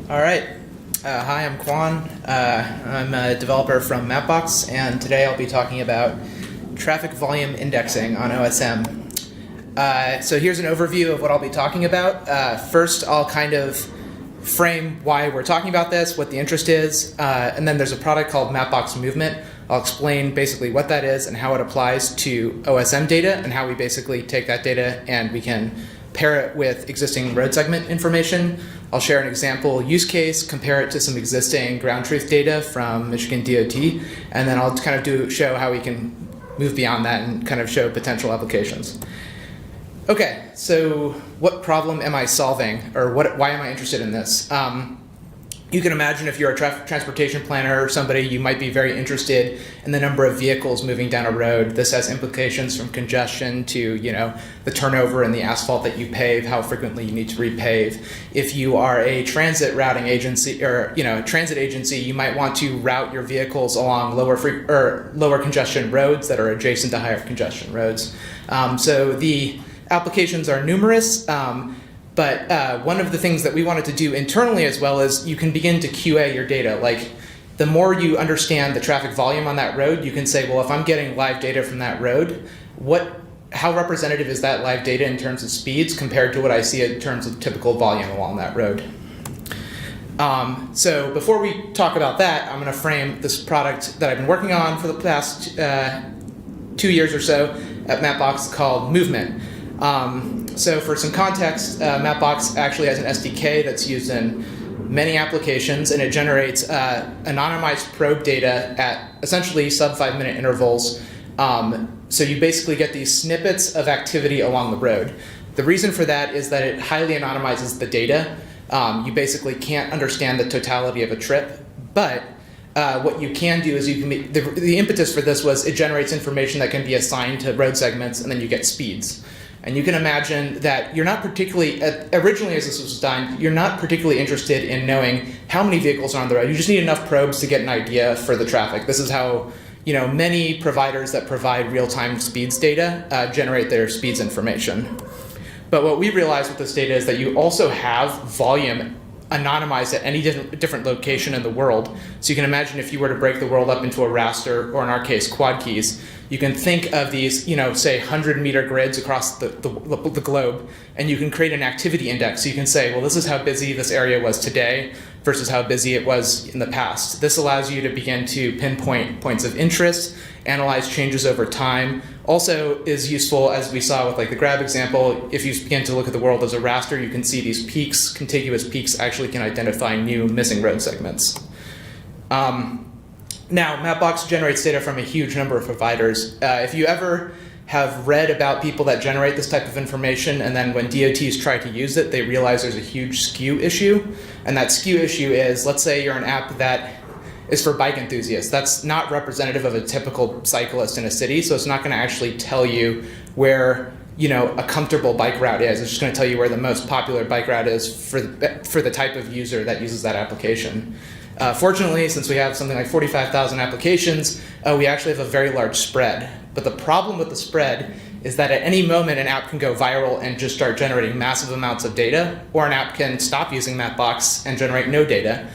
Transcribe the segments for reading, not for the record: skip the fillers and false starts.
All right. Hi, I'm Kuan. I'm a developer from Mapbox, and today I'll be talking about traffic volume indexing on OSM. So here's an overview of what I'll be talking about. First, I'll kind of frame why we're talking about this, what the interest is, and then there's a product called Mapbox Movement. I'll explain basically what that is and how it applies to OSM data and how we basically take that data and we can pair it with existing road segment information. I'll share an example use case, compare it to some existing ground truth data from Michigan DOT, and then I'll kind of show how we can move beyond that and kind of show potential applications. Okay, so what problem am I solving, or why am I interested in this? You can imagine if you're a transportation planner or somebody, you might be very interested in the number of vehicles moving down a road. This has implications from congestion to, the turnover in the asphalt that you pave, how frequently you need to repave. If you are a transit routing agency or, transit agency, you might want to route your vehicles along lower congestion roads that are adjacent to higher congestion roads. So the applications are numerous. But one of the things that we wanted to do internally as well is you can begin to QA your data. Like, the more you understand the traffic volume on that road, you can say, well, if I'm getting live data from that road, how representative is that live data in terms of speeds compared to what I see in terms of typical volume along that road? So before we talk about that, I'm going to frame this product that I've been working on for the past 2 years or so at Mapbox called Movement. So for some context, Mapbox actually has an SDK that's used in many applications, and it generates anonymized probe data at essentially sub 5-minute intervals. So you basically get these snippets of activity along the road. The reason for that is that it highly anonymizes the data. You basically can't understand the totality of a trip, but what you can do is you can make, the impetus for this was it generates information that can be assigned to road segments, and then you get speeds. And you can imagine that you're not particularly, originally as this was designed, you're not particularly interested in knowing how many vehicles are on the road. You just need enough probes to get an idea for the traffic. This is how many providers that provide real-time speeds data generate their speeds information. But what we realized with this data is that you also have volume anonymized at any different location in the world. So you can imagine if you were to break the world up into a raster, or in our case, quad keys, you can think of these, say 100-meter grids across the globe, and you can create an activity index. So you can say, well, this is how busy this area was today versus how busy it was in the past. This allows you to begin to pinpoint points of interest, analyze changes over time. Also is useful, as we saw with the grab example, if you begin to look at the world as a raster, you can see these peaks, contiguous peaks actually can identify new missing road segments. Now, Mapbox generates data from a huge number of providers. If you ever have read about people that generate this type of information, and then when DOTs try to use it, they realize there's a huge skew issue. And that skew issue is, let's say you're an app that is for bike enthusiasts. That's not representative of a typical cyclist in a city, so it's not going to actually tell you where a comfortable bike route is. It's just going to tell you where the most popular bike route is for the type of user that uses that application. Fortunately, since we have something like 45,000 applications, we actually have a very large spread. But the problem with the spread is that at any moment an app can go viral and just start generating massive amounts of data, or an app can stop using Mapbox and generate no data.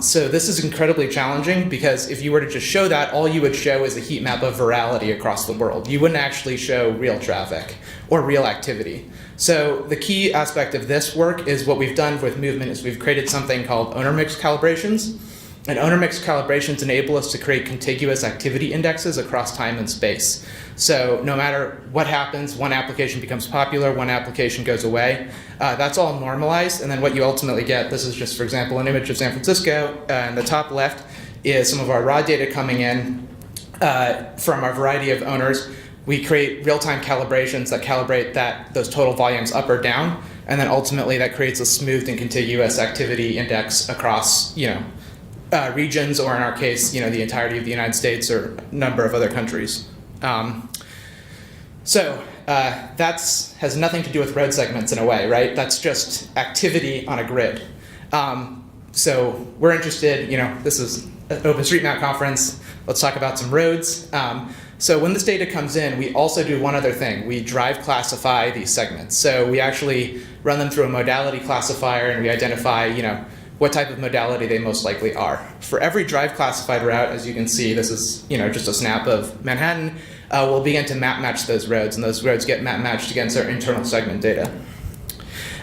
So this is incredibly challenging, because if you were to just show that, all you would show is a heat map of virality across the world. You wouldn't actually show real traffic or real activity. So the key aspect of this work is what we've done with Movement is we've created something called owner mix calibrations. And owner mix calibrations enable us to create contiguous activity indexes across time and space. So no matter what happens, one application becomes popular, one application goes away. That's all normalized, and then what you ultimately get, this is just, for example, an image of San Francisco. In the top left is some of our raw data coming in from a variety of owners. We create real-time calibrations that calibrate those total volumes up or down, and then ultimately that creates a smoothed and contiguous activity index across regions, or in our case, the entirety of the United States or a number of other countries. So that has nothing to do with road segments in a way, right? That's just activity on a grid. So we're interested, this is an OpenStreetMap conference. Let's talk about some roads. So when this data comes in, we also do one other thing. We drive classify these segments. So we actually run them through a modality classifier, and we identify, what type of modality they most likely are. For every drive classified route, as you can see, this is just a snap of Manhattan, we'll begin to map match those roads, and those roads get map matched against our internal segment data.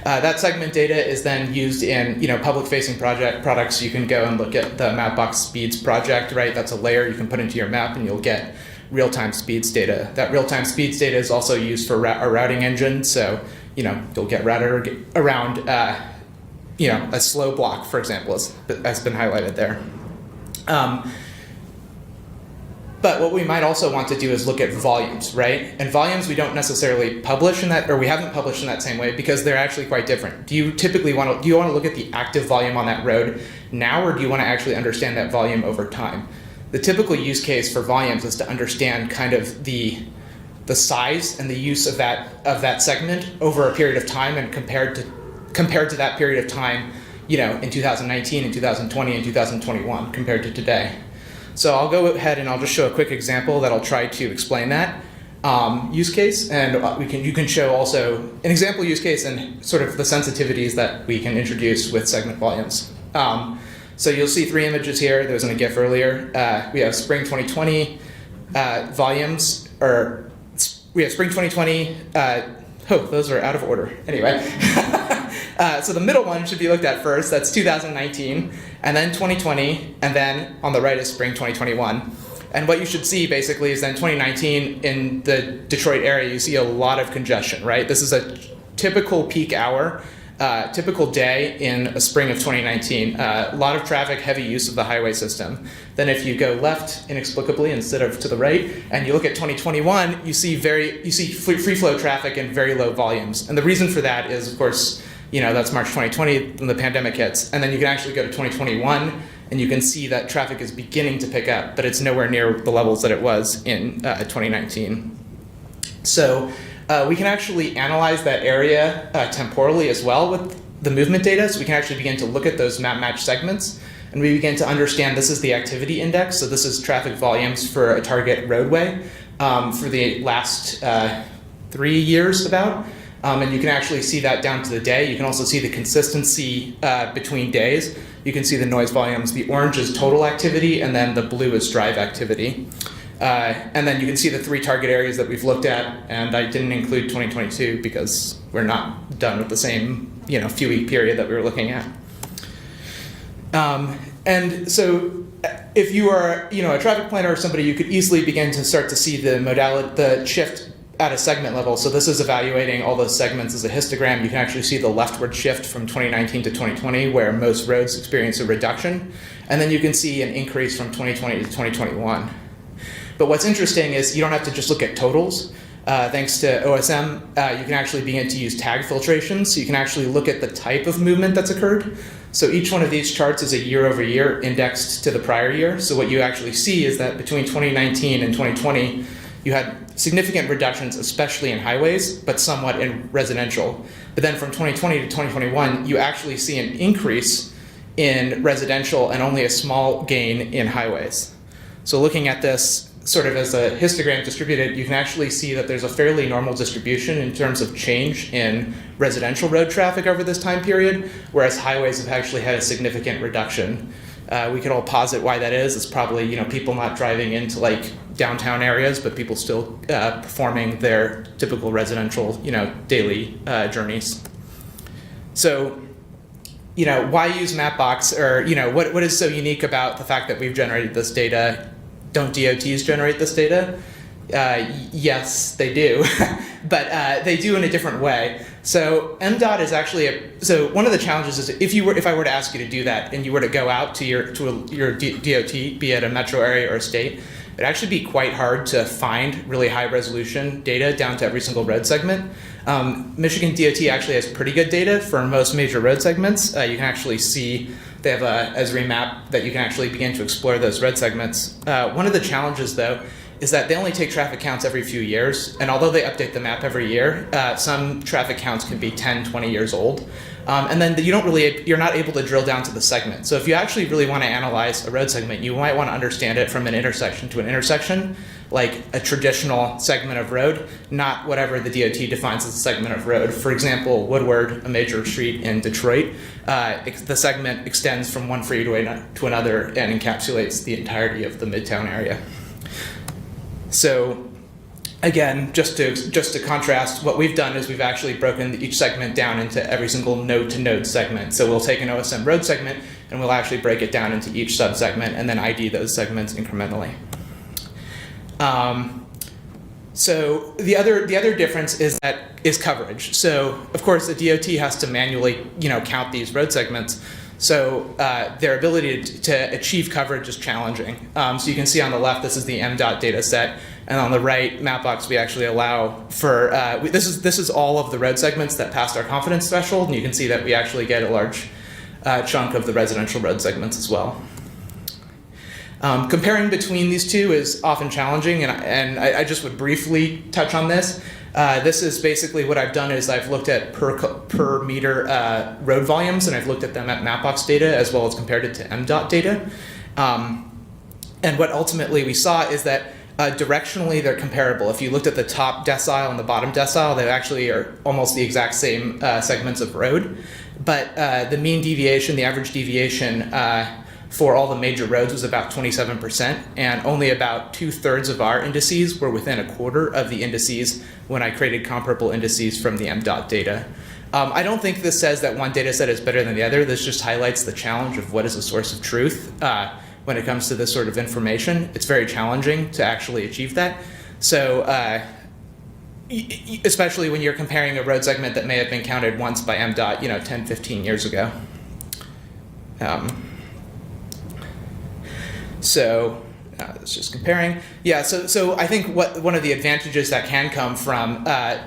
That segment data is then used in public-facing products. You can go and look at the Mapbox speeds project, right? That's a layer you can put into your map, and you'll get real-time speeds data. That real-time speeds data is also used for a routing engine, so you'll get routed around a slow block, for example, has been highlighted there. But what we might also want to do is look at volumes, right? And volumes we don't necessarily publish in that, or we haven't published in that same way because they're actually quite different. Do you want to look at the active volume on that road now, or do you want to actually understand that volume over time? The typical use case for volumes is to understand kind of the size and the use of that segment over a period of time, and compared to that period of time, in 2019 and 2020 and 2021 compared to today. So I'll go ahead and I'll just show a quick example that'll try to explain that use case, and you can show also an example use case and sort of the sensitivities that we can introduce with segment volumes. So you'll see 3 images here. There was in a GIF earlier. We have spring 2020 volumes, or we have spring 2020. Those are out of order. Anyway. So the middle one should be looked at first. That's 2019, and then 2020, and then on the right is spring 2021. And what you should see basically is then 2019 in the Detroit area, you see a lot of congestion, right? This is a typical peak hour, typical day in a spring of 2019. A lot of traffic, heavy use of the highway system. Then if you go left inexplicably instead of to the right, and you look at 2021, you see free flow traffic and very low volumes. And the reason for that is, of course, that's March 2020 when the pandemic hits. And then you can actually go to 2021 and you can see that traffic is beginning to pick up, but it's nowhere near the levels that it was in 2019. So we can actually analyze that area temporally as well with the movement data. So we can actually begin to look at those map match segments, and we begin to understand this is the activity index. So this is traffic volumes for a target roadway for the last 3 years about. And you can actually see that down to the day. You can also see the consistency between days. You can see the noise volumes. The orange is total activity, and then the blue is drive activity. And then you can see the 3 target areas that we've looked at, and I didn't include 2022 because we're not done with the same few week period that we were looking at. And so if you are a traffic planner or somebody, you could easily begin to start to see the modality, the shift at a segment level. So this is evaluating all those segments as a histogram. You can actually see the leftward shift from 2019 to 2020, where most roads experience a reduction. And then you can see an increase from 2020 to 2021. But what's interesting is you don't have to just look at totals. Thanks to OSM, you can actually begin to use tag filtration. So you can actually look at the type of movement that's occurred. So each one of these charts is a year over year indexed to the prior year. So what you actually see is that between 2019 and 2020, you had significant reductions, especially in highways, but somewhat in residential. But then from 2020 to 2021, you actually see an increase in residential and only a small gain in highways. So looking at this sort of as a histogram distributed, you can actually see that there's a fairly normal distribution in terms of change in residential road traffic over this time period, whereas highways have actually had a significant reduction. We could all posit why that is. It's probably people not driving into downtown areas, but people still performing their typical residential daily journeys. So why use Mapbox, or what is so unique about the fact that we've generated this data? Don't DOTs generate this data? Yes, they do, but they do in a different way. So MDOT is actually so one of the challenges is if I were to ask you to do that and you were to go out to your DOT, be it a metro area or a state, it'd actually be quite hard to find really high resolution data down to every single road segment. Michigan DOT actually has pretty good data for most major road segments. You can actually see they have a Esri map that you can actually begin to explore those road segments. One of the challenges, though, is that they only take traffic counts every few years, and although they update the map every year, some traffic counts can be 10, 20 years old. And then you're not able to drill down to the segment. So if you actually really want to analyze a road segment, you might want to understand it from an intersection to an intersection. like a traditional segment of road, not whatever the DOT defines as a segment of road. For example, Woodward, a major street in Detroit, the segment extends from one freeway to another and encapsulates the entirety of the Midtown area. So again, just to contrast, what we've done is we've actually broken each segment down into every single node-to-node segment. So we'll take an OSM road segment and we'll actually break it down into each subsegment and then ID those segments incrementally. So the other difference is coverage. So of course the DOT has to manually count these road segments. So their ability to achieve coverage is challenging. So you can see on the left, this is the MDOT data set. And on the right, Mapbox, we actually allow for, this is all of the road segments that passed our confidence threshold. And you can see that we actually get a large chunk of the residential road segments as well. Comparing between these two is often challenging, and I just would briefly touch on this. This is basically what I've done is I've looked at per meter road volumes, and I've looked at them at Mapbox data as well as compared it to MDOT data. And what ultimately we saw is that directionally they're comparable. If you looked at the top decile and the bottom decile, they actually are almost the exact same segments of road. But the mean deviation, the average deviation for all the major roads was about 27%, and only about 2/3 of our indices were within 1/4 of the indices when I created comparable indices from the MDOT data. I don't think this says that one data set is better than the other. This just highlights the challenge of what is a source of truth when it comes to this sort of information. It's very challenging to actually achieve that. So especially when you're comparing a road segment that may have been counted once by MDOT 10, 15 years ago. So it's just comparing. Yeah, so I think one of the advantages that can come from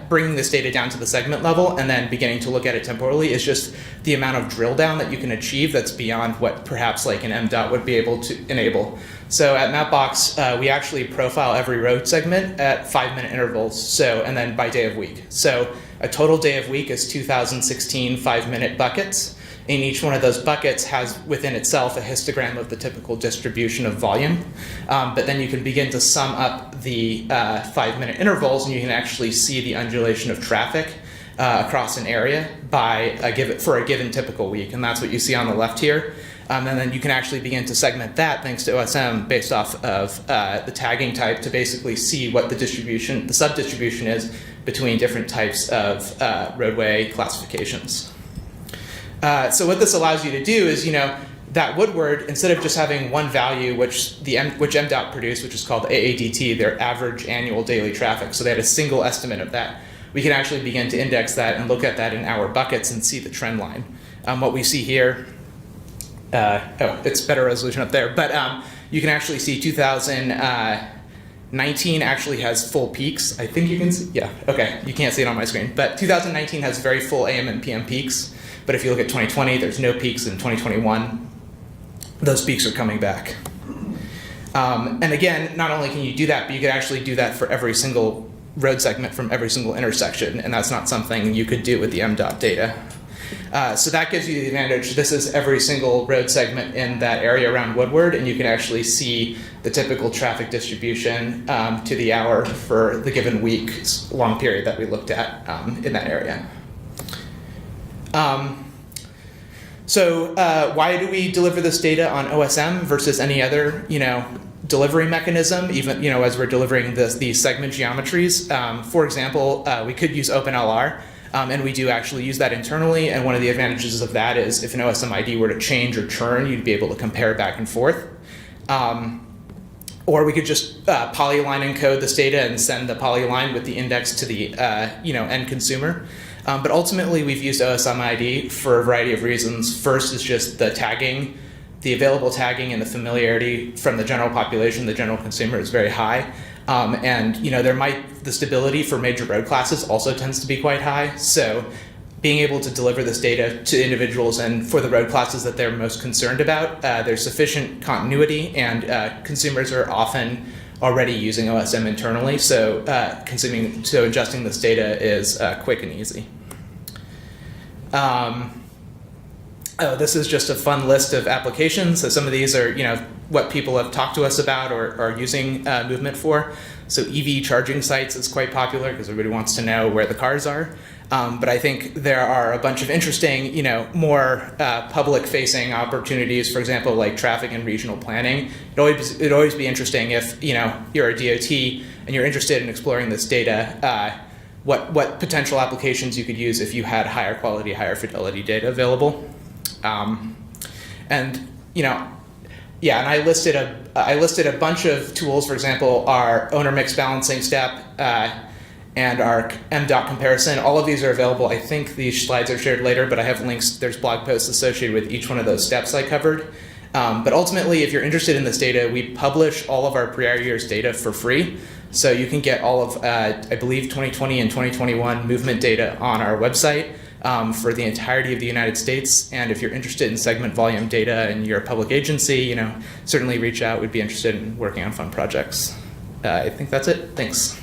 bringing this data down to the segment level and then beginning to look at it temporally is just the amount of drill down that you can achieve that's beyond what perhaps like an MDOT would be able to enable. So at Mapbox, we actually profile every road segment at 5-minute intervals, and then by day of week. So a total day of week is 2016 5-minute buckets. And each one of those buckets has within itself a histogram of the typical distribution of volume. But then you can begin to sum up the 5-minute intervals, and you can actually see the undulation of traffic across an area for a given typical week. And that's what you see on the left here. And then you can actually begin to segment that thanks to OSM based off of the tagging type to basically see what the sub-distribution is between different types of roadway classifications. So what this allows you to do is, that Woodward, instead of just having one value, which MDOT produced, which is called AADT, their average annual daily traffic, so they had a single estimate of that, we can actually begin to index that and look at that in our buckets and see the trend line. What we see here, it's better resolution up there, but you can actually see 2019 actually has full peaks. I think you can see, yeah, okay, you can't see it on my screen, but 2019 has very full AM and PM peaks. But if you look at 2020, there's no peaks in 2021. Those peaks are coming back. And again, not only can you do that, but you can actually do that for every single road segment from every single intersection, and that's not something you could do with the MDOT data. So that gives you the advantage. This is every single road segment in that area around Woodward, and you can actually see the typical traffic distribution to the hour for the given week's long period that we looked at in that area. So why do we deliver this data on OSM versus any other, delivery mechanism, even, as we're delivering these segment geometries? For example, we could use OpenLR, and we do actually use that internally. And one of the advantages of that is if an OSM ID were to change or churn, you'd be able to compare back and forth. Or we could just polyline encode this data and send the polyline with the index to the end consumer. But ultimately, we've used OSM ID for a variety of reasons. First is just the tagging, the available tagging and the familiarity from the general population, the general consumer is very high. And the stability for major road classes also tends to be quite high. So being able to deliver this data to individuals and for the road classes that they're most concerned about, there's sufficient continuity, and consumers are often already using OSM internally, so ingesting this data is quick and easy. This is just a fun list of applications. So some of these are, what people have talked to us about or are using movement for. So EV charging sites is quite popular because everybody wants to know where the cars are. But I think there are a bunch of interesting, more public-facing opportunities. For example, like traffic and regional planning. It'd always be interesting if you're a DOT and you're interested in exploring this data. What potential applications you could use if you had higher quality, higher fidelity data available. And I listed a bunch of tools. For example, our owner mix balancing step and our MDOT comparison. All of these are available. I think these slides are shared later, but I have links. There's blog posts associated with each one of those steps I covered. But ultimately, if you're interested in this data, we publish all of our prior year's data for free. So you can get all of, I believe, 2020 and 2021 movement data on our website for the entirety of the United States. And if you're interested in segment volume data and you're a public agency, certainly reach out. We'd be interested in working on fun projects. I think that's it. Thanks.